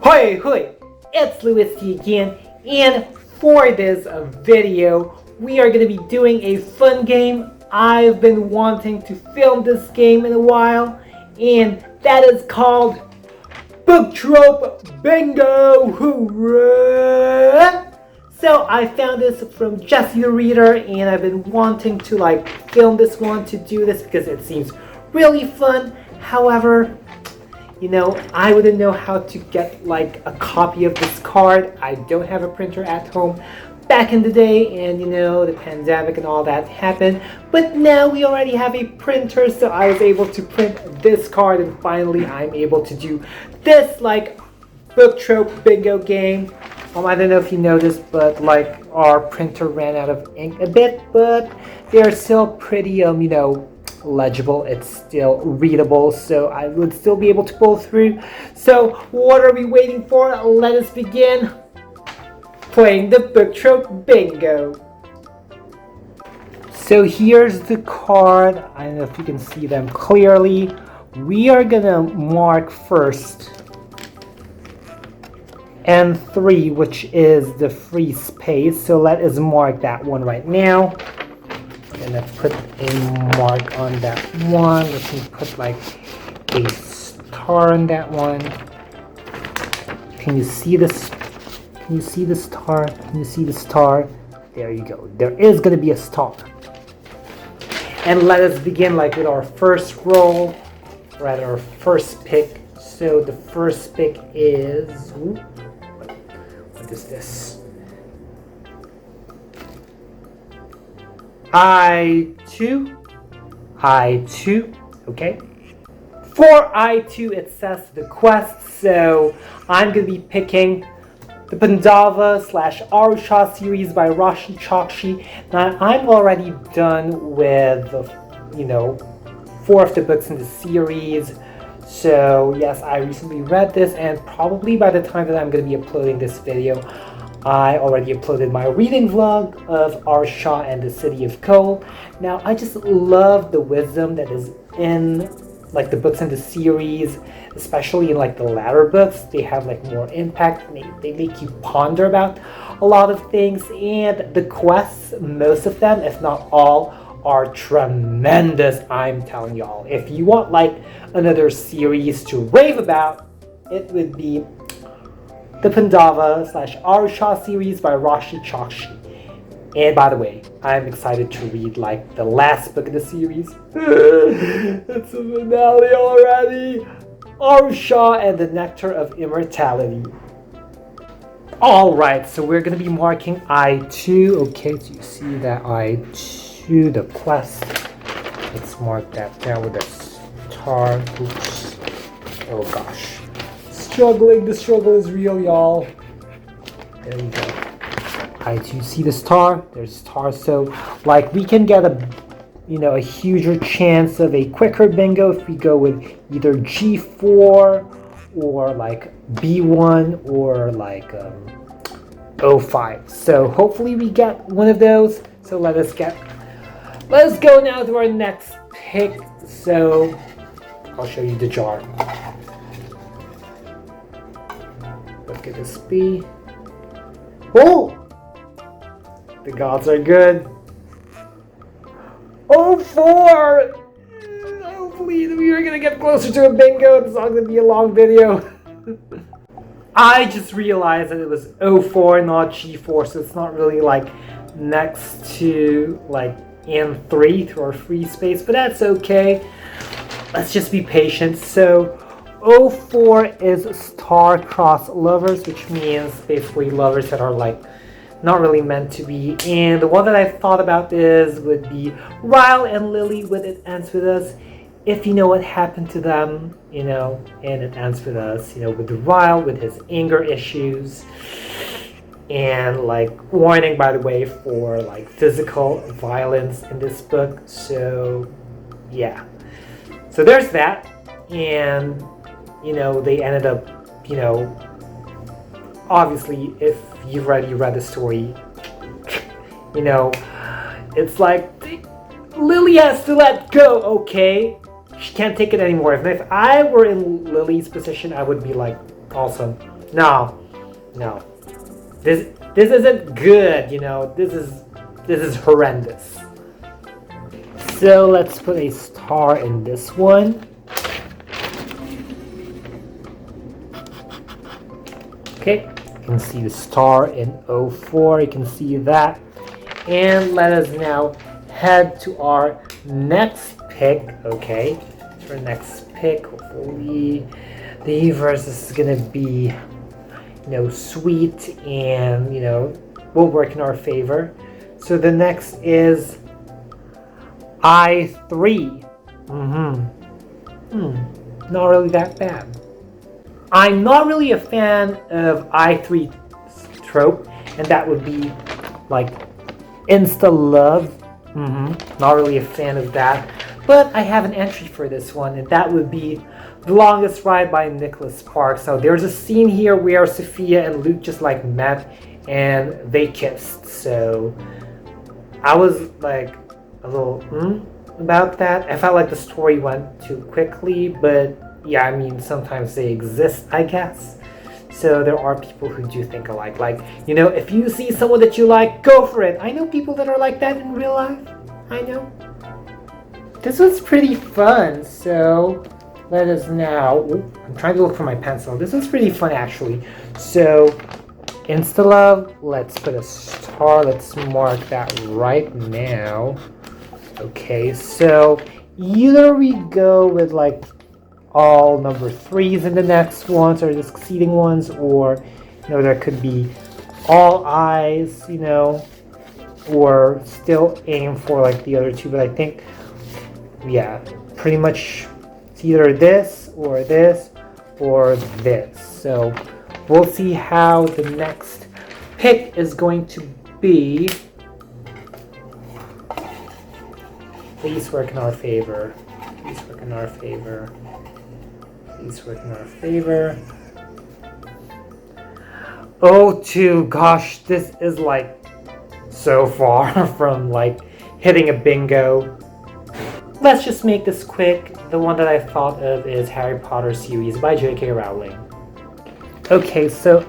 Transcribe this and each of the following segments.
Hoi hoi! It's Louis again, and for this video, we are going to be doing a fun game. I've been wanting to film this game in a while, and that is called Book Trope Bingo! Hoorah! So I found this from Jesse the Reader, and I've been wanting to film this one to do this because it seems really fun. However, I wouldn't know how to get a copy of this card. I don't have a printer at home back in the day, and the pandemic and all that happened. But now we already have a printer, so I was able to print this card, and finally I'm able to do this book trope bingo game. I don't know if you noticed, but our printer ran out of ink a bit, but they're still pretty legible. It's still readable, so I would still be able to pull through. So what are we waiting for? Let us begin playing the book trope bingo. So here's the card. I don't know if you can see them clearly. We are gonna mark first N3, which is the free space, so let us mark that one right now. And let's put a mark on that one. Let me put a star on that one. Can you see this? Can you see the star? Can you see the star? There you go. There is going to be a star. And let us begin with our first roll, or at our first pick. So the first pick is, what is this? I2, okay. For I2, it says the quest, so I'm going to be picking the Pandava/Arusha series by Rashi Chakshi. Now, I'm already done with, 4 of the books in the series. So, yes, I recently read this, and probably by the time that I'm going to be uploading this video, I already uploaded my reading vlog of Shah and the City of Coal. Now, I just love the wisdom that is in the books in the series, especially in the latter books. They have more impact. They make you ponder about a lot of things, and the quests, most of them, if not all, are tremendous. I'm telling y'all, if you want another series to rave about, it would be the Pandava/Arusha series by Rashi Chakshi. And by the way, I'm excited to read the last book in the series. It's a finale already. Arusha and the Nectar of Immortality. Alright, so we're going to be marking I2. Okay, so you see that I2, the quest. Let's mark that down with a star. Oops. Oh gosh. The struggle is real, y'all. There you go. I2, see the star? There's a star, so we can get a huger chance of a quicker bingo if we go with either G4 or B1 or O5. So hopefully we get one of those. So let's go now to our next pick. So I'll show you the jar. What could this be? Oh! The gods are good. Oh, 4! Hopefully we are gonna get closer to a bingo. It's not gonna be a long video. I just realized that it was O4, not G4, so it's not really next to N3 through our free space, but that's okay. Let's just be patient. So O4 is star-crossed lovers, which means basically lovers that are not really meant to be. And the one that I thought about would be Ryle and Lily with It Ends With Us. If you know what happened to them, and It Ends With Us, with Ryle with his anger issues. And warning, by the way, for physical violence in this book. So yeah. So there's that. And they ended up, obviously, if you've already read the story, it's Lily has to let go, okay? She can't take it anymore. If I were in Lily's position, I would be awesome. No, no. This isn't good, you know. This is horrendous. So let's put a star in this one. Okay, you can see the star in 04. You can see that. And let us now head to our next pick. Okay, for next pick, hopefully the verse is gonna be, you know, sweet and, you know, will work in our favor. So the next is I3. Not really that bad. I'm not really a fan of I3 trope, and that would be like insta love. Not really a fan of that. But I have an entry for this one, and that would be The Longest Ride by Nicholas Sparks. So there's a scene here where Sophia and Luke just like met and they kissed. So I was like a little about that. I felt like the story went too quickly, but yeah, I mean, sometimes they exist, I guess. So there are people who do think alike. Like, you know, if you see someone that you like, go for it. I know people that are like that in real life. I know. This was pretty fun, so let us now... Ooh, I'm trying to look for my pencil. This was pretty fun, actually. So, Insta-love, let's put a star. Let's mark that right now. Okay, so either we go with, like, all number 3s in the next ones, or the succeeding ones, or, you know, there could be all eyes, you know, or still aim for, like, the other two, but I think... yeah, pretty much it's either this or this or this. So we'll see how the next pick is going to be. Please work in our favor. Please work in our favor. Please work in our favor. Oh, gosh, this is like so far from like hitting a bingo. Let's just make this quick. The one that I thought of is Harry Potter series by J.K. Rowling. Okay, so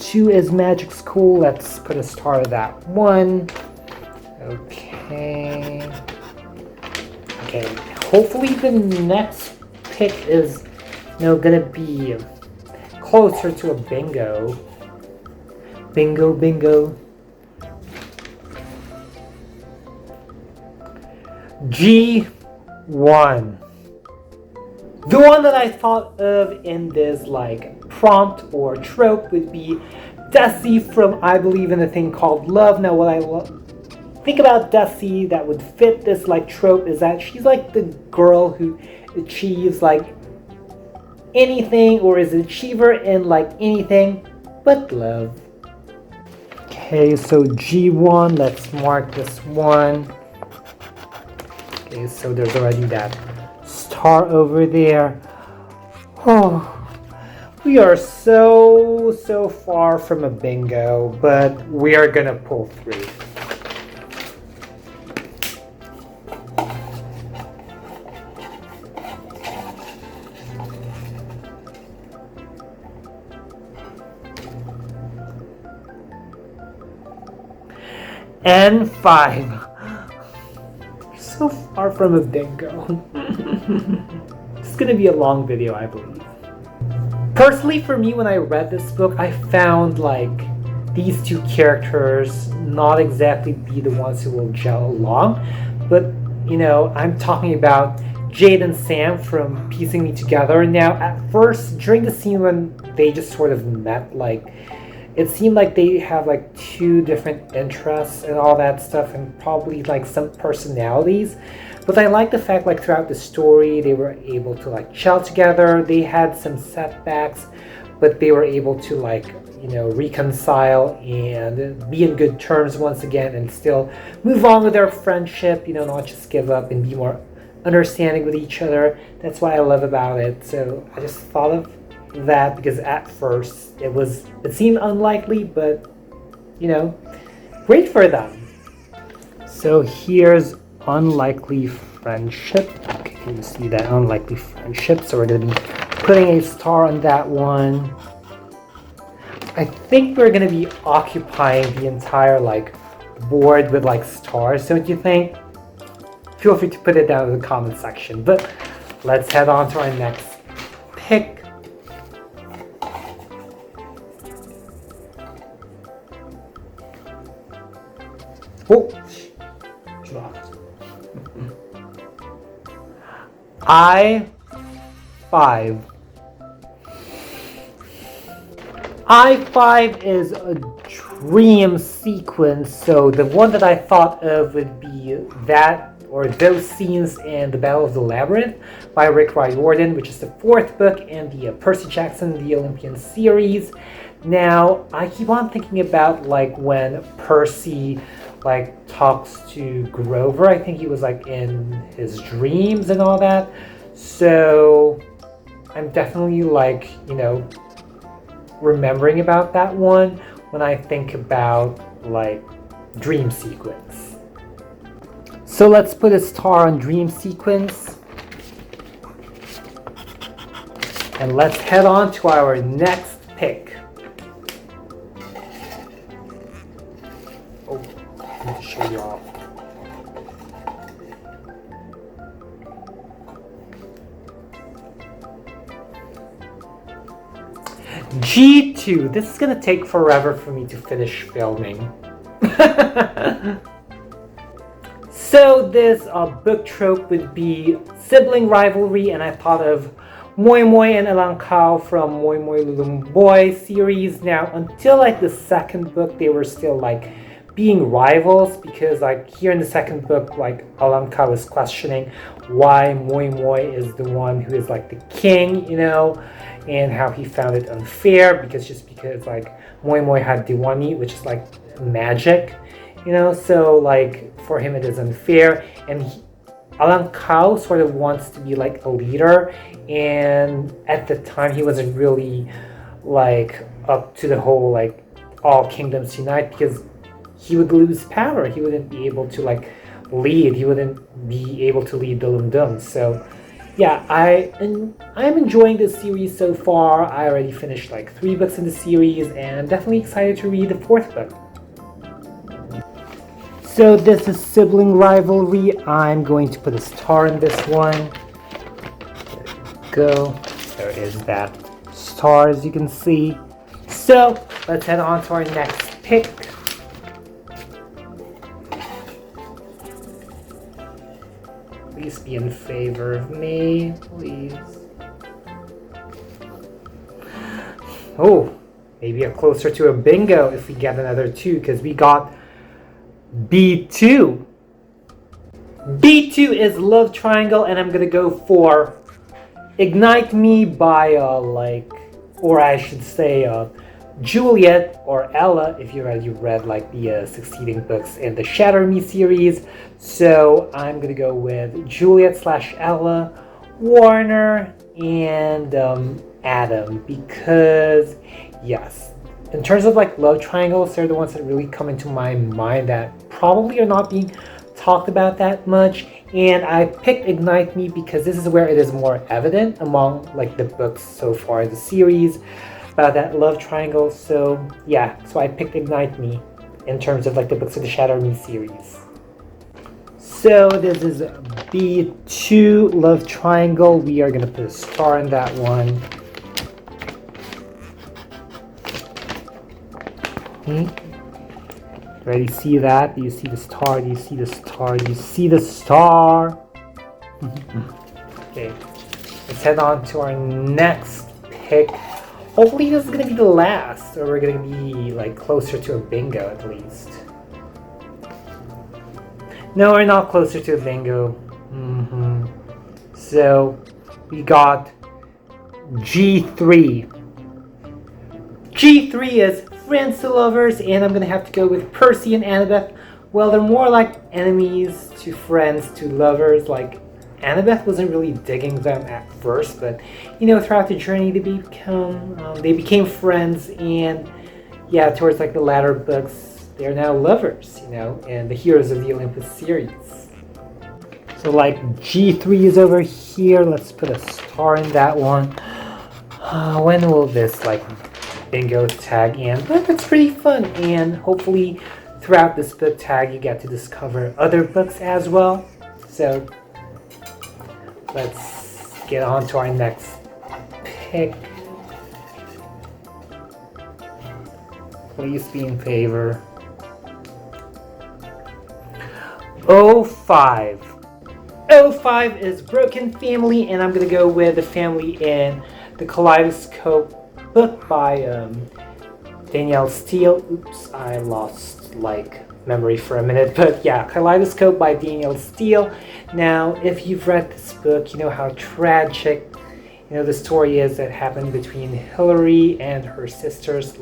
02 is Magic School. Let's put a star to that one. Okay. Okay, hopefully the next pick is, you know, gonna be closer to a bingo. Bingo, bingo. G1. The one that I thought of in this like prompt or trope would be Desi from I Believe in a Thing Called Love. Now what I think about Desi that would fit this like trope is that she's like the girl who achieves like anything or is an achiever in like anything but love. Okay, so G1, let's mark this one. Okay, so there's already that star over there. Oh, we are so far from a bingo, but we are gonna pull through. And 5. So far from a bingo. It's gonna be a long video, I believe. Personally, for me, when I read this book, I found like these two characters not exactly be the ones who will gel along, but you know, I'm talking about Jade and Sam from Piecing Me Together. Now, at first, during the scene when they just sort of met, like it seemed like they have like two different interests and all that stuff, and probably like some personalities. But I like the fact like throughout the story they were able to like gel together. They had some setbacks, but they were able to like, you know, reconcile and be in good terms once again and still move on with their friendship, you know, not just give up and be more understanding with each other. That's what I love about it. So I just thought of that because at first it seemed unlikely, but you know, great for them. So here's unlikely friendship. Okay, can you see that unlikely friendship? So we're gonna be putting a star on that one. I think we're gonna be occupying the entire like board with like stars, don't you think? Feel free to put it down in the comment section. But let's head on to our next pick. Oh, I-5. I-5 is a dream sequence, so the one that I thought of would be that or those scenes in The Battle of the Labyrinth by Rick Riordan, which is the 4th book in the Percy Jackson The Olympian series. Now, I keep on thinking about like when Percy like talks to Grover. I think he was like in his dreams and all that. So I'm definitely like, you know, remembering about that one when I think about like dream sequence. So let's put a star on dream sequence. And let's head on to our next pick. Oh, I need to show you all. G2. This is gonna take forever for me to finish filming. So this book trope would be sibling rivalry, and I thought of Moymoy and Alangkao from Moymoy Lulumboy series. Now, until like the 2nd book, they were still like being rivals, because like here in the 2nd book, like Alangkao is questioning why Moymoy is the one who is like the king, you know, and how he found it unfair because like Moymoy had Diwani, which is like magic, you know, so like for him it is unfair, and Alangkao sort of wants to be like a leader, and at the time he wasn't really like up to the whole like all kingdoms unite, because he would lose power. He wouldn't be able to like lead. He wouldn't be able to lead the Lumdum. So yeah, I'm enjoying this series so far. I already finished like 3 books in the series, and I'm definitely excited to read the 4th book. So this is sibling rivalry. I'm going to put a star in this one. There you go. There is that star, as you can see. So let's head on to our next pick. Please be in favor of me, please. Oh, maybe a closer to a bingo if we get another 2, because we got B2. B2 is Love Triangle, and I'm gonna go for Ignite Me by or I should say Juliet or Ella, if you already read like the succeeding books in the Shatter Me series. So I'm gonna go with Juliet / Ella, Warner, and Adam, because yes, in terms of like love triangles, they're the ones that really come into my mind that probably are not being talked about that much. And I picked Ignite Me because this is where it is more evident among like the books so far in the series about that love triangle. So yeah, so I picked Ignite Me in terms of like the books of the Shatter Me series. So this is B2 Love Triangle. We are gonna put a star in that one. Already see that? Do you see the star? Do you see the star? Do you see the star? Okay, let's head on to our next pick. Hopefully this is gonna be the last, or we're gonna be like closer to a bingo at least. No, we're not closer to a bingo. So we got G3. G3 is friends to lovers, and I'm gonna have to go with Percy and Annabeth. Well, they're more like enemies to friends to lovers. Like Annabeth wasn't really digging them at first, but you know, throughout the journey they became friends, and yeah, towards like the latter books, they're now lovers, you know, and the heroes of the Olympus series. So like G3 is over here. Let's put a star in that one. When will this like bingo tag, and but it's pretty fun. And hopefully throughout this book tag you get to discover other books as well. So let's get on to our next pick. Please be in favor. 05. 05 is Broken Family, and I'm gonna go with the family in the Kaleidoscope book by Danielle Steele. Oops, I lost memory for a minute, but yeah, Kaleidoscope by Danielle Steele. Now, if you've read this book, you know how tragic, the story is that happened between Hillary and her sisters,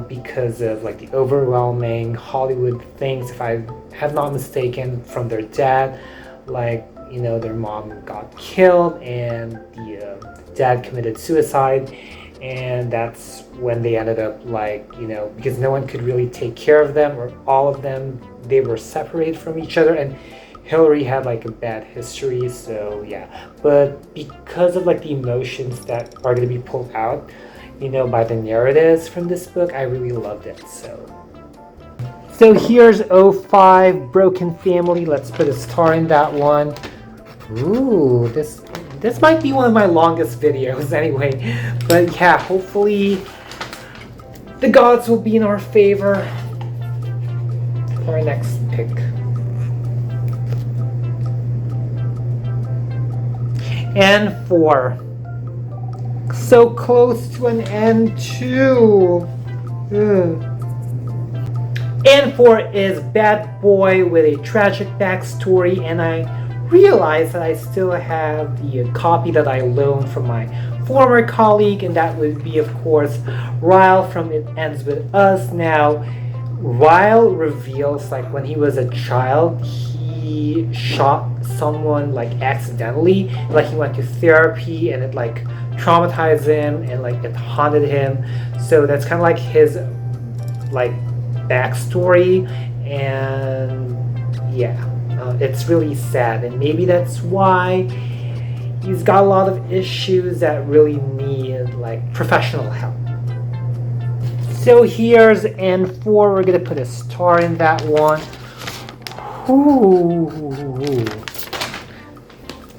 because of the overwhelming Hollywood things, if I have not mistaken, from their dad. Their mom got killed and the dad committed suicide, and that's when they ended up because no one could really take care of them, or all of them, they were separated from each other, and Hillary had a bad history, so yeah. But because of the emotions that are going to be pulled out by the narratives from this book, I really loved it. So here's 05 Broken Family. Let's put a star in that one. Ooh, this might be one of my longest videos anyway. But yeah, hopefully the gods will be in our favor for our next pick. And 4. So close to an end too. And 4 is Bad Boy with a Tragic Backstory, and I realized that I still have the copy that I loaned from my former colleague, and that would be, of course, Ryle from It Ends With Us. Now, Ryle reveals when he was a child, he shot someone accidentally, he went to therapy, and it traumatized him, and it haunted him. So that's kind of his backstory, and yeah, it's really sad, and maybe that's why he's got a lot of issues that really need professional help. So here's N4. We're gonna put a star in that one. Ooh.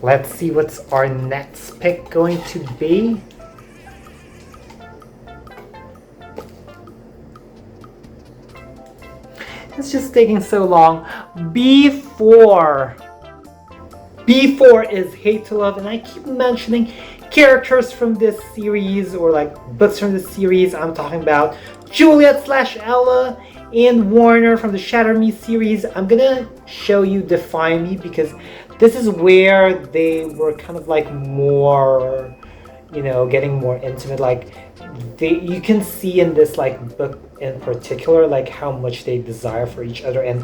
Let's see what's our next pick going to be. It's just taking so long. B4. B4 is Hate to Love, and I keep mentioning characters from this series, or books from this series. I'm talking about Juliet/Ella and Warner from the Shatter Me series. I'm gonna show you Defy Me, because this is where they were kind of more, getting more intimate. You can see in this book in particular how much they desire for each other, and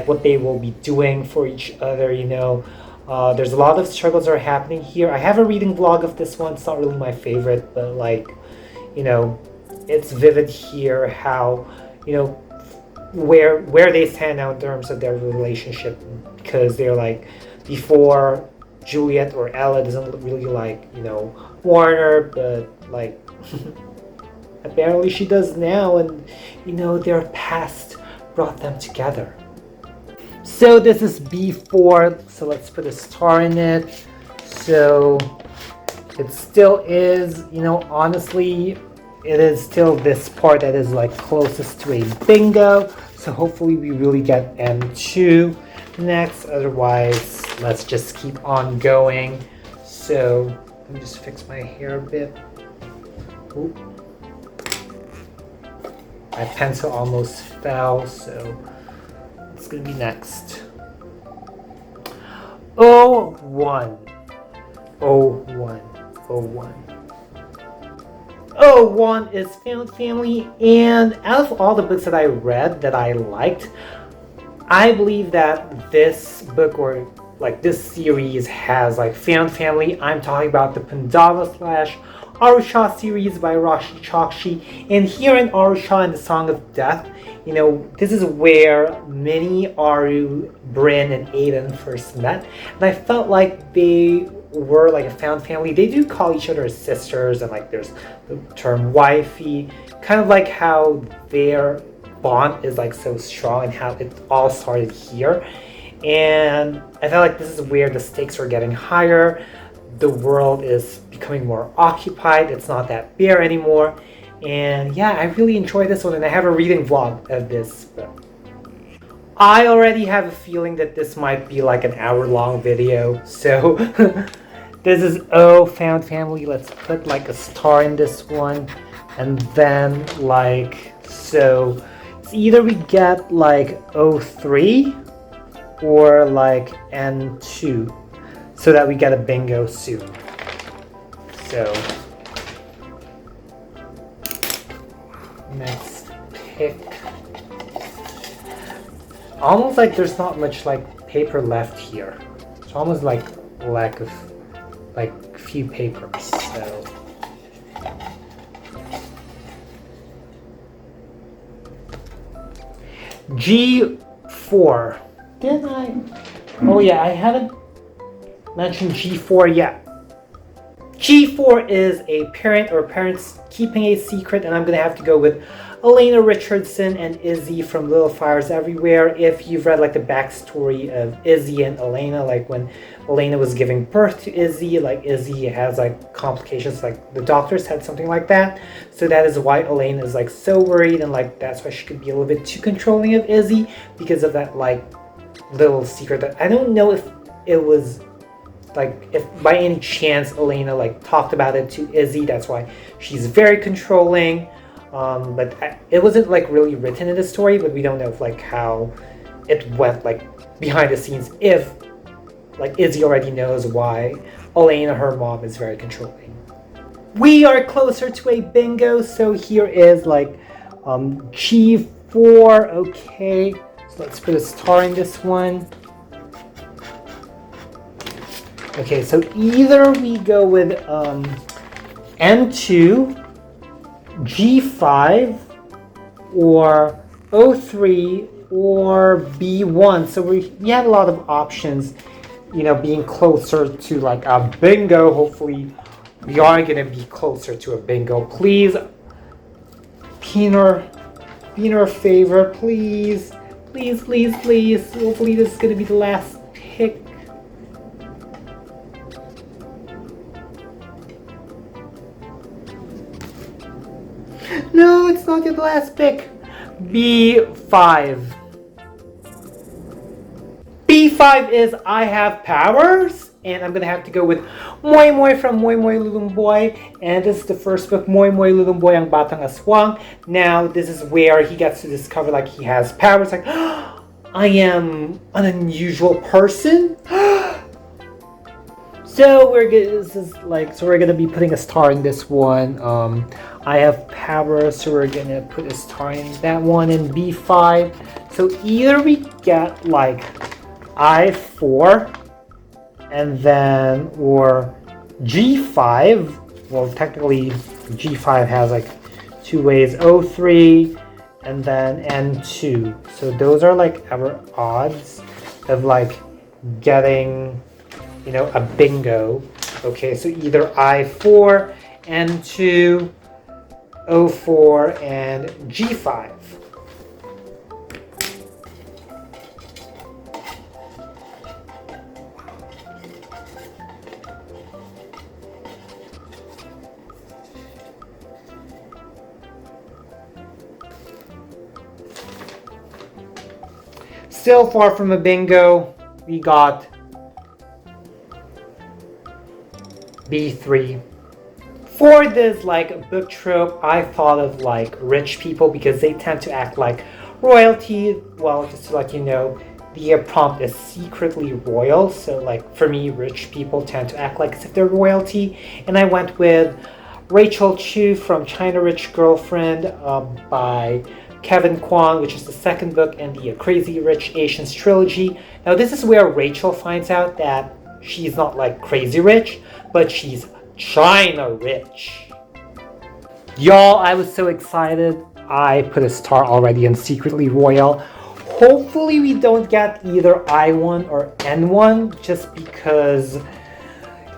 what they will be doing for each other. There's a lot of struggles that are happening here. I have a reading vlog of this one. It's not really my favorite, but it's vivid here how where they stand now in terms of their relationship, because they're before, Juliet or Ella doesn't really Warner, but apparently she does now, and their past brought them together. So this is B4, so let's put a star in it. So it still is, honestly, it is still this part that is closest to a bingo. So hopefully we really get M2 next, otherwise let's just keep on going. So let me just fix my hair a bit. Ooh. My pencil almost fell, so it's gonna be next. 01. 01. 01. 01 is Found Family, and out of all the books that I read that I liked, I believe that this book, or this series, has Found Family. I'm talking about the Pandava / Arusha series by Rashi Chakshi. And here in Arusha and the Song of Death, this is where Minnie, Aru, Bryn, and Aiden first met. And I felt they were like a found family, they do call each other sisters, and like there's the term wifey, kind of like how their bond is like so strong and how it all started here. And I felt like this is where the stakes are getting higher. The world is becoming more occupied. It's not that bare anymore. And yeah, I really enjoyed this one, and I have a reading vlog of this book. I already have a feeling that this might be like an hour-long video, so this is Oh Found Family. Let's put like a star in this one, and then like, so it's either we get like O3 or like N2, so that we get a bingo soon. So next pick. Almost like there's not much like paper left here. It's almost like lack of like few papers. So G4. Did I? Oh yeah, I haven't mentioned G4 yet. G4 is a parent or parents keeping a secret, and I'm gonna have to go with Elena Richardson and Izzy from Little Fires Everywhere. If you've read like the backstory of Izzy and Elena, like when Elena was giving birth to Izzy, like Izzy has like complications, like the doctor said something like that. So that is why Elena is like so worried, and like that's why she could be a little bit too controlling of Izzy because of that like little secret that I don't know if it was like if by any chance Elena like talked about it to Izzy. That's why she's very controlling. But it wasn't like really written in the story, but we don't know if like how it went like behind the scenes, if like Izzy already knows why Elena, her mom, is very controlling. We are closer to a bingo, so here is like G4. Okay, so let's put a star in this one. Okay, so either we go with N2, G5, or O3, or B1. So we have a lot of options, you know, being closer to like a bingo. Hopefully we are going to be closer to a bingo. Please, Piner favor, please. Please, please, please. Hopefully this is going to be the last pick. No, it's not your last pick. B5. B5 is I Have Powers, and I'm gonna have to go with Moymoy from Moymoy Lulumboy, and this is the first book, Moymoy Lulumboy ang Batang Aswang. Now this is where he gets to discover like he has powers, like I am an unusual person. So we're gonna be putting a star in this one. I have powers, so we're gonna put a star in that one. In B5, so either we get like I4 and then or G5. Well, technically G5 has like two ways, O3 and then N2. So those are like our odds of like getting, you know, a bingo. Okay, so either I4, N2, O4, and G5. Still far from a bingo. We got B3. For this like book trope, I thought of like rich people because they tend to act like royalty. Well, just to let you know, the prompt is secretly royal. So like for me, rich people tend to act like as if they're royalty. And I went with Rachel Chu from China Rich Girlfriend by Kevin Kwan, which is the second book in the Crazy Rich Asians trilogy. Now this is where Rachel finds out that she's not like crazy rich, but she's China rich. Y'all, I was so excited. I put a star already in Secretly Royal. Hopefully we don't get either I1 or N1, just because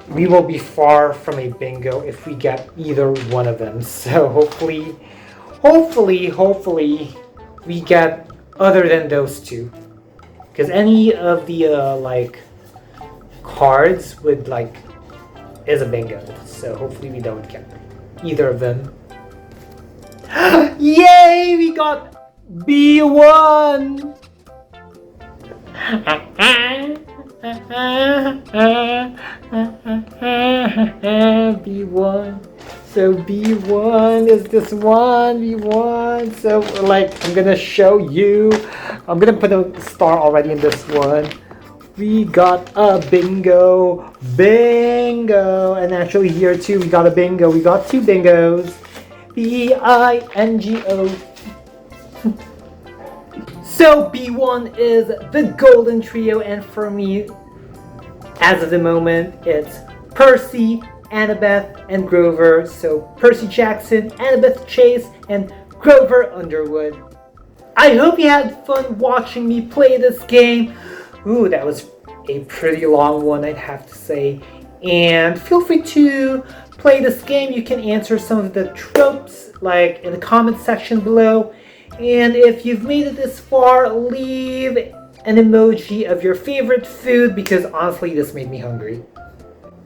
we will be far from a bingo if we get either one of them. So hopefully we get other than those two. Because any of the like cards would like is a bingo. So hopefully we don't get either of them. Yay! We got B1! B1. So B1 is this one, B1. So like I'm gonna show you. I'm gonna put a star already in this one. We got a bingo. Bingo! And actually here too we got a bingo. We got two bingos. B-I-N-G-O. So B1 is the golden trio, and for me, as of the moment, it's Percy, Annabeth, and Grover. So Percy Jackson, Annabeth Chase, and Grover Underwood. I hope you had fun watching me play this game. Ooh, that was a pretty long one, I'd have to say. And feel free to play this game. You can answer some of the tropes like in the comment section below. And if you've made it this far, leave an emoji of your favorite food, because honestly this made me hungry.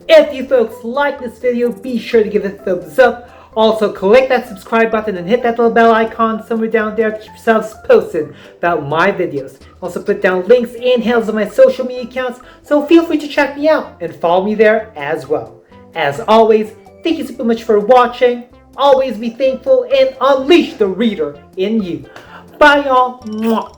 If you folks like this video, be sure to give it a thumbs up. Also click that subscribe button and hit that little bell icon somewhere down there to keep yourselves posted about my videos. Also put down links and handles of my social media accounts, so feel free to check me out and follow me there as well. As always, thank you so much for watching. Always be thankful and unleash the reader in you. Bye y'all.